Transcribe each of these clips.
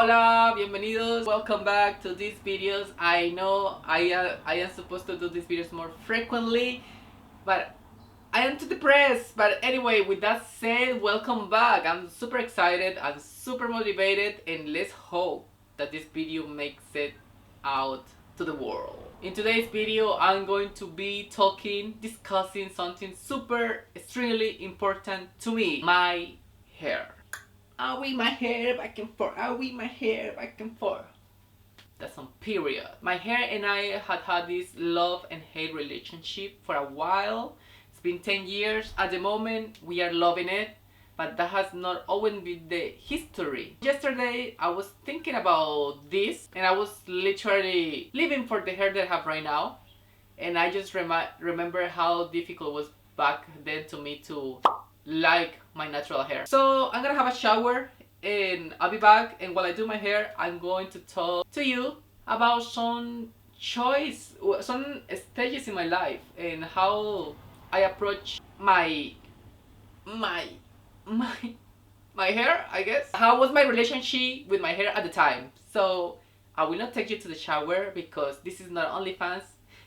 Hola, bienvenidos. Welcome back to these videos. I know I am supposed to do these videos more frequently, but I am too depressed. But anyway, with that said, welcome back. I'm super excited. I'm super motivated, and let's hope that this video makes it out to the world. In today's video, I'm going to be discussing something super extremely important to me: my hair. I weave my hair back and forth. I weave my hair back and forth. That's on period. My hair and I had this love and hate relationship for a while. It's been 10 years. At the moment, we are loving it, but that has not always been the history. Yesterday, I was thinking about this, and I was literally living for the hair that I have right now. And I just remember how difficult it was back then to me to like my natural hair. So I'm gonna have a shower and I'll be back, and while I do my hair, I'm going to talk to you about some stages in my life and how I approach my my my hair, I guess. How was my relationship with my hair at the time? So I will not take you to the shower because this is not OnlyFans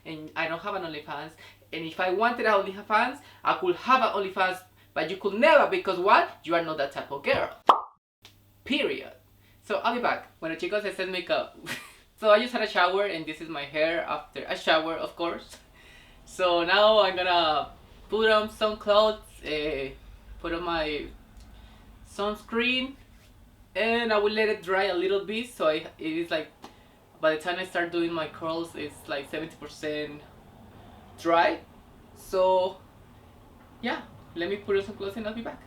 and I don't have an OnlyFans. And if I wanted an OnlyFans, I could have an OnlyFans, but you could never, because what? You are not that type of girl. Period. So I'll be back. Bueno chicos, ese es makeup. So I just had a shower and this is my hair after a shower, of course. So now I'm gonna put on some clothes, put on my sunscreen, and I will let it dry a little bit. So it is like, by the time I start doing my curls, it's like 70% dry. So yeah, let me put on some clothes and I'll be back.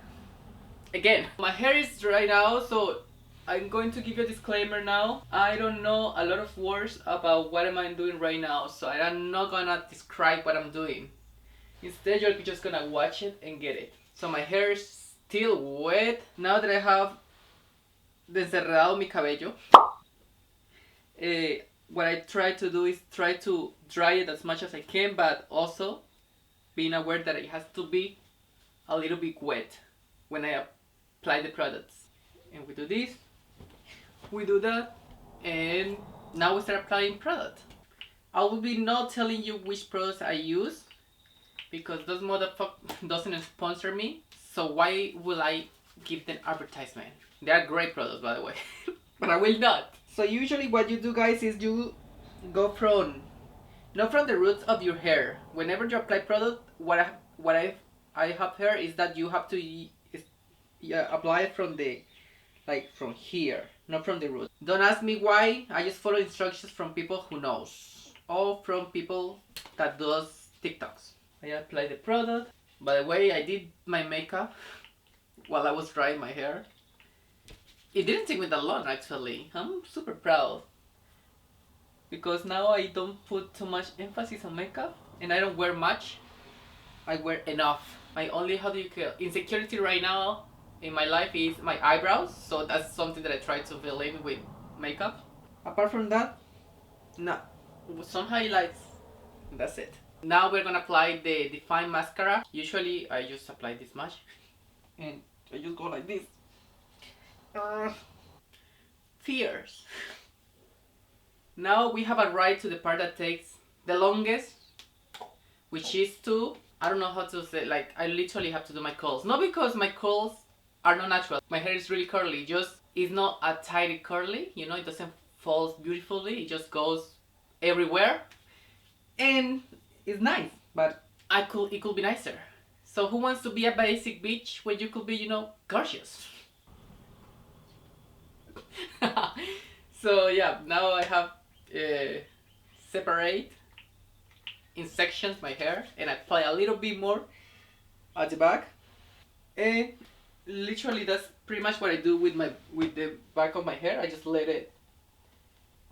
Again, my hair is dry now, so I'm going to give you a disclaimer now. I don't know a lot of words about what am I doing right now, so I'm not gonna describe what I'm doing. Instead, you're just gonna watch it and get it. So my hair is still wet. Now that I have desenredado mi cabello, what I try to do is try to dry it as much as I can, but also being aware that it has to be a little bit wet when I apply the products. And we do this, we do that, and now we start applying product. I will be not telling you which products I use because those motherfuckers doesn't sponsor me, so why will I give them advertisement? They are great products, by the way. But I will not. So usually what you do, guys, is you go from not from the roots of your hair. Whenever you apply product, what I have heard is that you have to apply it from the, like, from here, not from the root. Don't ask me why. I just follow instructions from people who knows, or from people that does TikToks. I apply the product. By the way, I did my makeup while I was drying my hair. It didn't take me that long, actually. I'm super proud because now I don't put too much emphasis on makeup and I don't wear much. I wear enough. My only, insecurity right now in my life is my eyebrows, so that's something that I try to fill in with makeup. Apart from that, no. Some highlights, that's it. Now we're gonna apply the Define Mascara. Usually I just apply this much and I just go like this. Fierce. Now we have arrived to the part that takes the longest, which is to, I don't know how to say, like, I literally have to do my curls. Not because my curls are not natural. My hair is really curly, just it's not a tidy curly, you know, it doesn't fall beautifully, it just goes everywhere. And it's nice, but it could be nicer. So who wants to be a basic bitch when you could be, you know, gorgeous? So yeah, now I have separate in sections my hair, and I apply a little bit more at the back, and literally that's pretty much what I do with the back of my hair. I just let it.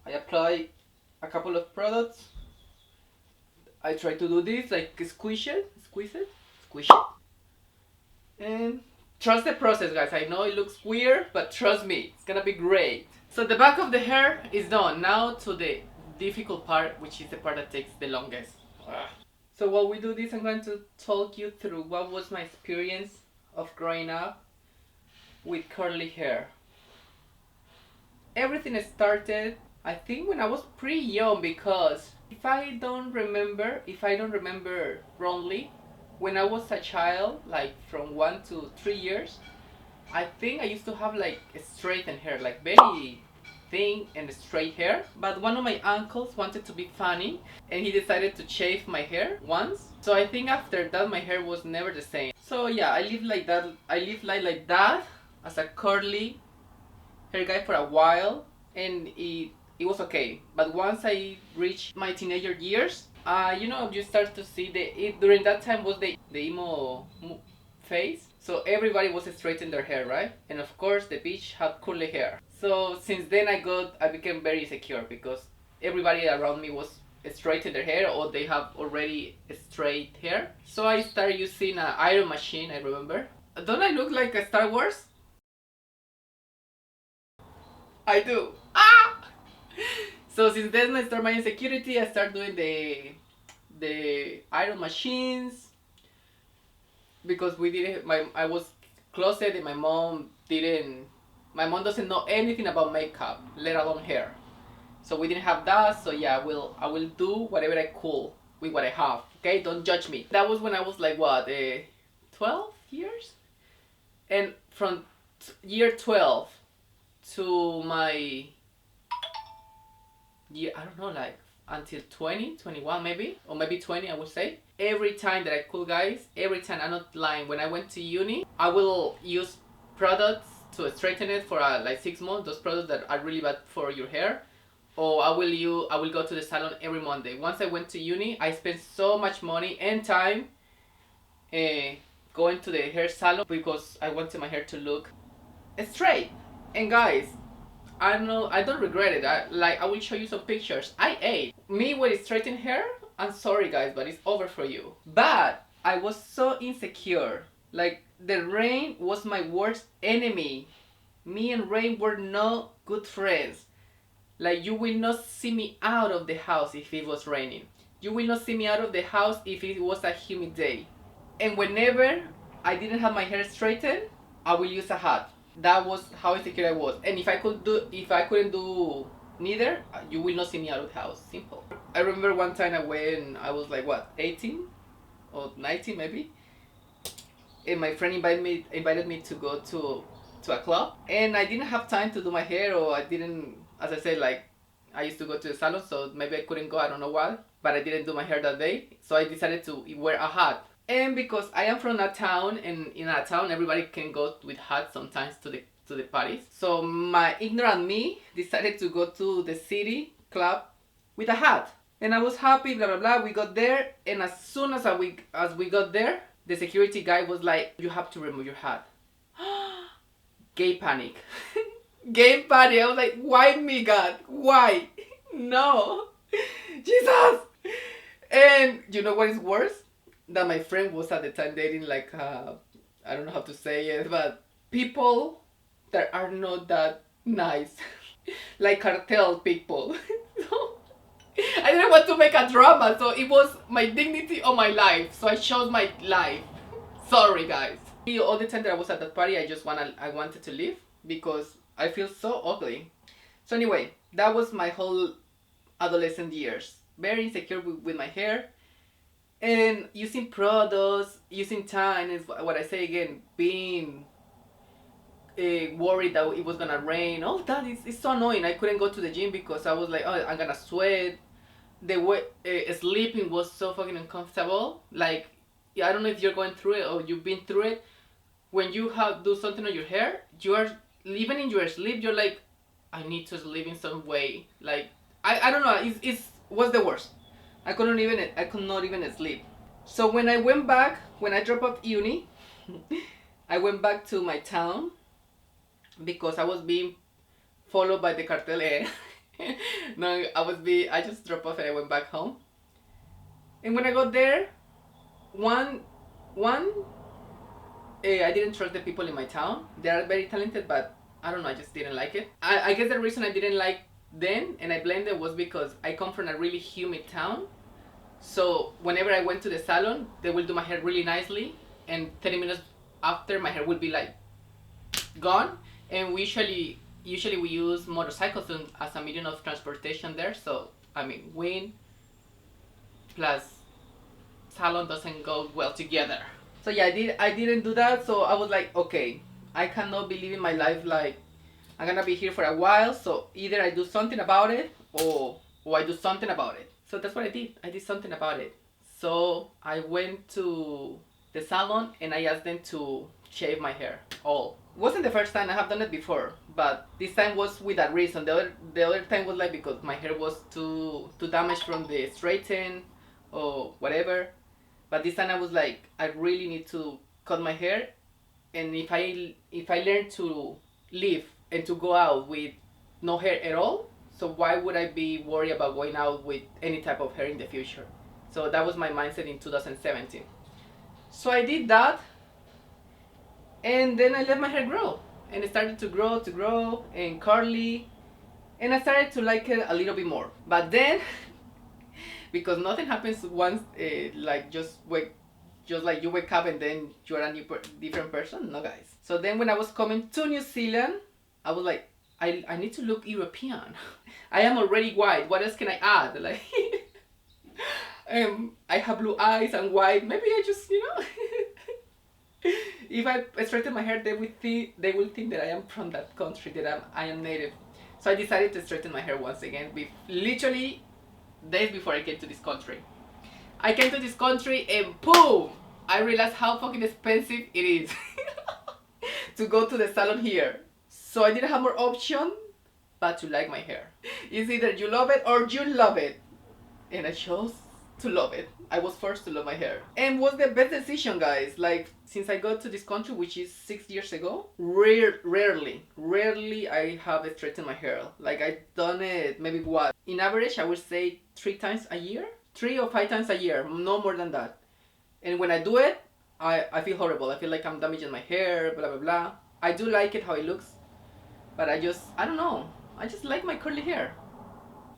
I apply a couple of products. I try to do this, like, squish it, and trust the process, guys. I know it looks weird, but trust me, it's gonna be great. So the back of the hair is done. Now to the difficult part, which is the part that takes the longest. So while we do this, I'm going to talk you through what was my experience of growing up with curly hair. everything started, I think, when I was pretty young, because if I don't remember wrongly, when I was a child, like from 1 to 3 years, I think I used to have like straightened hair, like very thin and straight hair. But one of my uncles wanted to be funny, and he decided to shave my hair once. So I think after that my hair was never the same. So yeah, I lived like that. I lived like that as a curly hair guy for a while, and it was okay. But once I reached my teenager years, you start to see during that time was the emo phase. So everybody was straightening their hair, right? And of course, the beach had curly hair. So since then, I became very insecure because everybody around me was straightening their hair, or they have already straight hair. So I started using an iron machine. I remember. Don't I look like a Star Wars? I do. Ah! So since then, I start my insecurity. I start doing the iron machines, because we didn't. I was closet, and My mom doesn't know anything about makeup, let alone hair. So we didn't have that. So yeah, I will do whatever I could with what I have. Okay, don't judge me. That was when I was like what, 12 years, and from year 12 to my year, I don't know, like until 20, 21 maybe, or maybe 20, I would say. Every time that I could, guys, every time, I'm not lying, when I went to uni, I will use products to straighten it for like 6 months, those products that are really bad for your hair. Or I will go to the salon every Monday. Once I went to uni, I spent so much money and time going to the hair salon because I wanted my hair to look straight. And guys, I don't regret it. I will show you some pictures. I ate. Me with straightened hair, I'm sorry guys, but it's over for you. But I was so insecure. Like, the rain was my worst enemy. Me and rain were no good friends. Like, you will not see me out of the house if it was raining. You will not see me out of the house if it was a humid day. And whenever I didn't have my hair straightened, I will use a hat. That was how insecure I was. And if I couldn't do neither, you will not see me out of the house. Simple. I remember one time I was like what, 18 or 19 maybe, and my friend invited me to go to a club, and I didn't have time to do my hair, or I didn't, as I said, like, I used to go to the salon, so maybe I couldn't go, I don't know why, but I didn't do my hair that day, so I decided to wear a hat. And because I am from a town, and in a town everybody can go with hats sometimes to the parties, so my ignorant me decided to go to the city club with a hat. And I was happy, blah blah blah. We got there, and as soon as we got there, the security guy was like, "You have to remove your hat." Gay panic. Gay panic. I was like, "Why me, God? Why?" No. Jesus. And you know what is worse? That my friend was at the time dating, like, I don't know how to say it, but people that are not that nice. Like cartel people. So I didn't want to make a drama, so it was my dignity or my life. So I chose my life. Sorry, guys. All the time that I was at that party, I wanted to leave because I feel so ugly. So anyway, that was my whole adolescent years. Very insecure with my hair, and using products, using time, is what I say again, being worried that it was gonna rain. All that is so annoying. I couldn't go to the gym because I was like, oh, I'm gonna sweat. The way sleeping was so fucking uncomfortable. Like, yeah, I don't know if you're going through it or you've been through it. When you do something on your hair, you are, even in your sleep, you're like, I need to sleep in some way. Like, I don't know. It was the worst. I could not even sleep. So when I dropped out uni, I went back to my town because I was being followed by the cartel. No, I just dropped off and I went back home. And when I got there, I didn't trust the people in my town. They are very talented, but I don't know, I just didn't like it. I guess the reason I didn't like them, and I blame them, was because I come from a really humid town. So whenever I went to the salon, they will do my hair really nicely, and 30 minutes after, my hair will be like gone. And we usually usually we use motorcycles as a medium of transportation there. So I mean, wind plus salon doesn't go well together. So yeah, I didn't do that. So I was like, okay, I cannot be living my life like I'm gonna be here for a while. So either I do something about it, or I do something about it. So that's what I did. I did something about it. So I went to the salon and I asked them to shave my hair all. It wasn't the first time. I have done it before, but this time was with a reason. The other time was like because my hair was too damaged from the straighten or whatever. But this time I was like, I really need to cut my hair, and if I learn to live and to go out with no hair at all, so why would I be worried about going out with any type of hair in the future? So that was my mindset in 2017. So I did that, and then I let my hair grow, and it started to grow and curly, and I started to like it a little bit more. But then because nothing happens once, like just like you wake up and then you're a different person. No, guys. So then when I was coming to New Zealand, I was like, I need to look European. I am already white. What else can I add? Like, I have blue eyes and white. Maybe I just, if I straighten my hair, they will think that I am from that country, that I am native. So I decided to straighten my hair once again, with literally days before I came to this country. I came to this country and boom! I realized how fucking expensive it is to go to the salon here. So I didn't have more option but to like my hair. It's either you love it or you love it. And I chose to love it. I was forced to love my hair. And was the best decision, guys. Like, since I got to this country, which is 6 years ago, rarely I have straightened my hair. Like, I've done it maybe what? In average, I would say 3 times a year? 3 or 5 times a year, no more than that. And when I do it, I feel horrible. I feel like I'm damaging my hair, blah, blah, blah. I do like it how it looks, but I don't know. I just like my curly hair.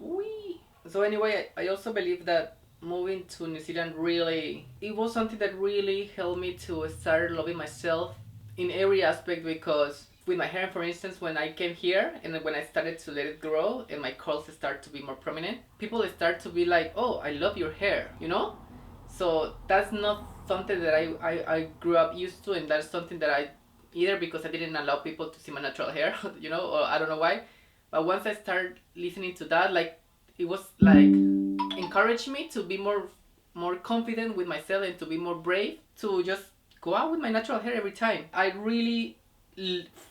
Whee! So anyway, I also believe that moving to New Zealand it was something that really helped me to start loving myself in every aspect, because with my hair, for instance, when I came here and when I started to let it grow and my curls start to be more prominent, people start to be like, oh, I love your hair, So that's not something that I grew up used to, and that's something that I, either because I didn't allow people to see my natural hair, or I don't know why. But once I started listening to that, like, it was like encouraged me to be more confident with myself and to be more brave to just go out with my natural hair every time. I really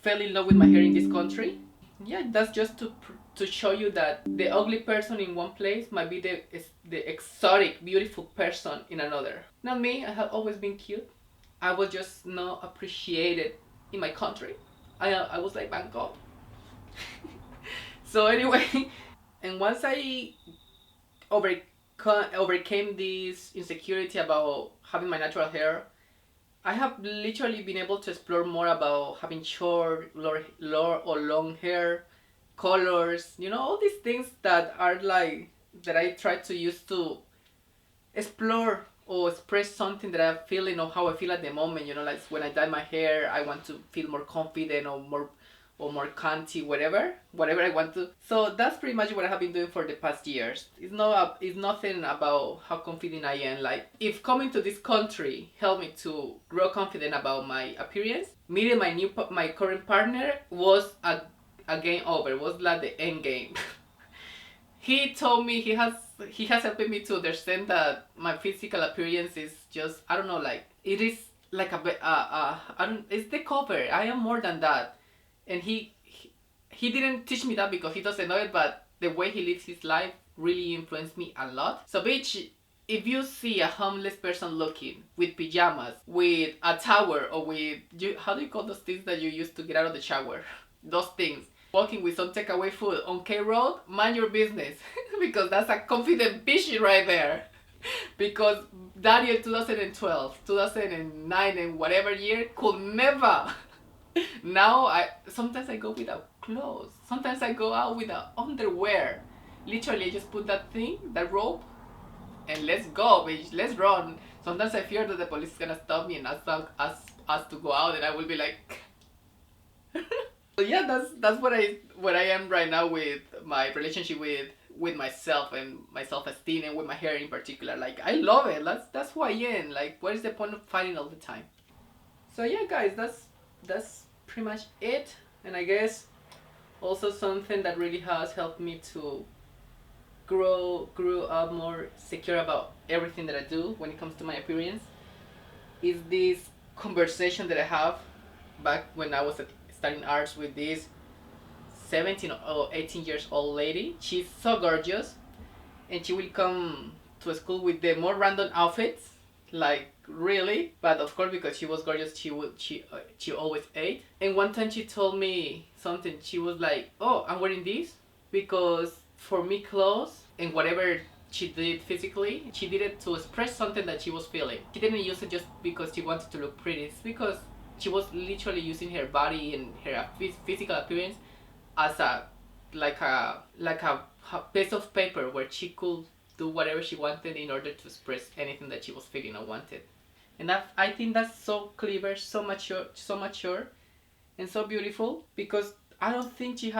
fell in love with my hair in this country. Yeah, that's just to show you that the ugly person in one place might be the exotic, beautiful person in another. Not me. I have always been cute. I was just not appreciated in my country. I was like Bangkok. So anyway, and once I overcame this insecurity about having my natural hair, I have literally been able to explore more about having short, or long hair, colors, all these things that are like, that I try to use to explore or express something that I'm feeling or how I feel at the moment. Like when I dye my hair, I want to feel more confident or more cunty, whatever I want to. So that's pretty much what I have been doing for the past years. It's nothing about how confident I am. Like, if coming to this country helped me to grow confident about my appearance, meeting my current partner was a game over. It was like the end game. He told me he has helped me to understand that my physical appearance is just, I don't know, like, it is like it's the cover. I am more than that. And he didn't teach me that because he doesn't know it, but the way he lives his life really influenced me a lot. So bitch, if you see a homeless person looking with pajamas, with a towel, or with, how do you call those things that you use to get out of the shower? Those things. Walking with some takeaway food on K Road, mind your business. Because that's a confident bitch right there. Because Daniel 2012, 2009 and whatever year could never. Now sometimes I go without clothes. Sometimes I go out without underwear. Literally, I just put that rope, and let's go, bitch. Let's run. Sometimes I fear that the police is gonna stop me and ask us to go out, and I will be like, So yeah, that's what I am right now with my relationship with myself and my self-esteem and with my hair in particular. Like I love it. That's who I am. Like what is the point of fighting all the time? So yeah, guys, that's pretty much it. And I guess also something that really has helped me to grow up more secure about everything that I do when it comes to my appearance is this conversation that I have back when I was studying arts with this 17 or 18 years old lady. She's so gorgeous, and she will come to school with the more random outfits, like really. But of course, because she was gorgeous, she always ate. And one time she told me something. She was like, "Oh, I'm wearing this because for me clothes and whatever she did physically, she did it to express something that she was feeling. She didn't use it just because she wanted to look pretty. It's because she was literally using her body and her physical appearance as a like a piece of paper where she could do whatever she wanted in order to express anything that she was feeling or wanted. And I think that's so clever, so mature, and so beautiful because I don't think she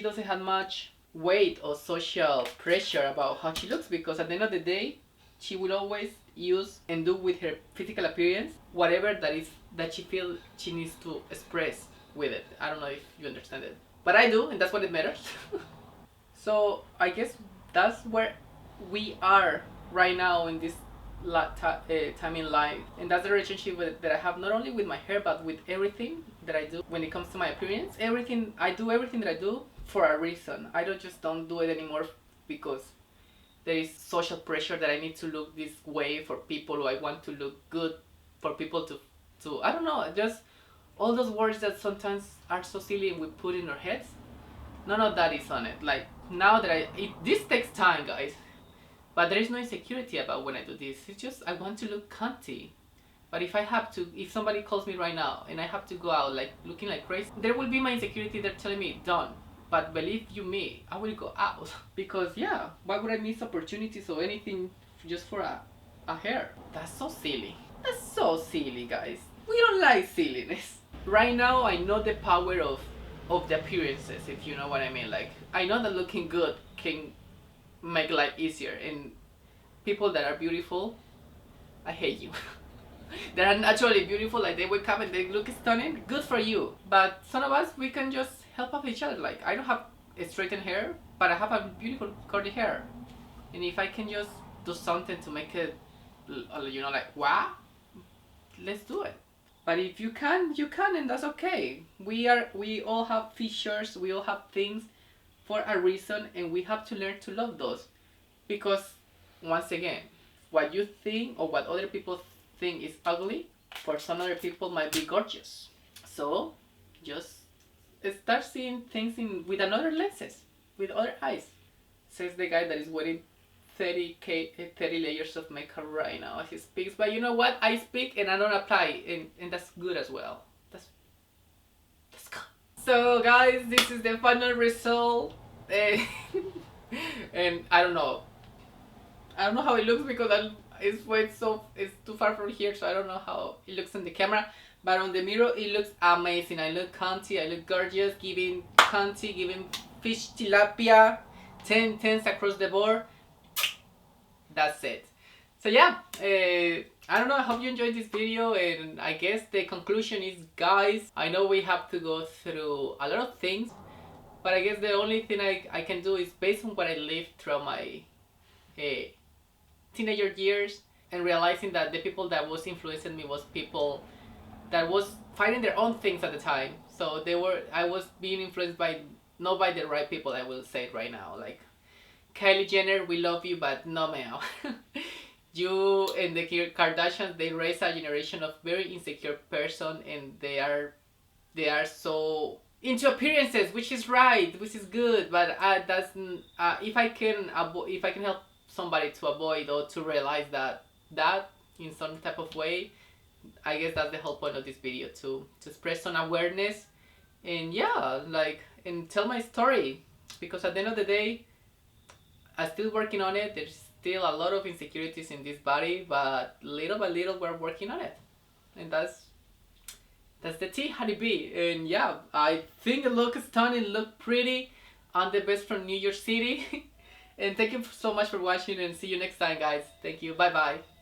doesn't have much weight or social pressure about how she looks because at the end of the day, she will always use and do with her physical appearance whatever that she feels she needs to express with it. I don't know if you understand it, but I do, and that's what it matters. So I guess that's where we are right now in this time in life, and that's the relationship that I have not only with my hair but with everything that I do when it comes to my appearance. Everything that I do for a reason. I don't do it anymore because there is social pressure that I need to look this way for people, or I want to look good for people to I don't know, just all those words that sometimes are so silly and we put in our heads. None of that is on it. Like now that this takes time, guys, but there is no insecurity about when I do this. It's just I want to look cunty. But if somebody calls me right now and I have to go out like looking like crazy, there will be my insecurity. They're telling me don't. But believe you me, I will go out because yeah, why would I miss opportunities or anything just for a hair? That's so silly. That's so silly, guys. We don't like silliness. Right now, I know the power of the appearances, if you know what I mean. Like I know that looking good can make life easier, and people that are beautiful, I hate you. They are naturally beautiful, like they wake up and they look stunning. Good for you. But some of us, we can just help out each other. Like I don't have a straightened hair, but I have a beautiful curly hair, and if I can just do something to make it, like wow, let's do it. But if you can, you can, and that's okay. We all have features, we all have things for a reason, and we have to learn to love those. Because once again, what you think or what other people think is ugly, for some other people might be gorgeous. So just start seeing things with another lenses, with other eyes. Says the guy that is wearing 30 layers of makeup right now as he speaks. But you know what? I speak and I don't apply, and that's good as well. That's good. So guys, this is the final result. Eh, and I don't know. I don't know how it looks because it's too far from here, so I don't know how it looks on the camera. But on the mirror, it looks amazing. I look cunty, I look gorgeous, giving cunty, giving fish tilapia, 10 tens across the board. That's it. So yeah, I don't know, I hope you enjoyed this video, and I guess the conclusion is, guys, I know we have to go through a lot of things, but I guess the only thing I can do is based on what I lived throughout my teenager years, and realizing that the people that was influencing me was people that was fighting their own things at the time. So I was being influenced by not by the right people. I will say it right now. Like Kylie Jenner, we love you, but no ma'am. You and the Kardashians, they raise a generation of very insecure person, and they are so into appearances, which is right, which is good. But that's if I can help somebody to avoid or to realize that in some type of way, I guess that's the whole point of this video, to spread some awareness, and yeah, like, and tell my story, because at the end of the day, I'm still working on it. There's still a lot of insecurities in this body, but little by little we're working on it, and That's the tea, honeybee. And yeah, I think it looks stunning, look pretty. I'm the best from New York City. And thank you so much for watching and see you next time, guys. Thank you. Bye bye.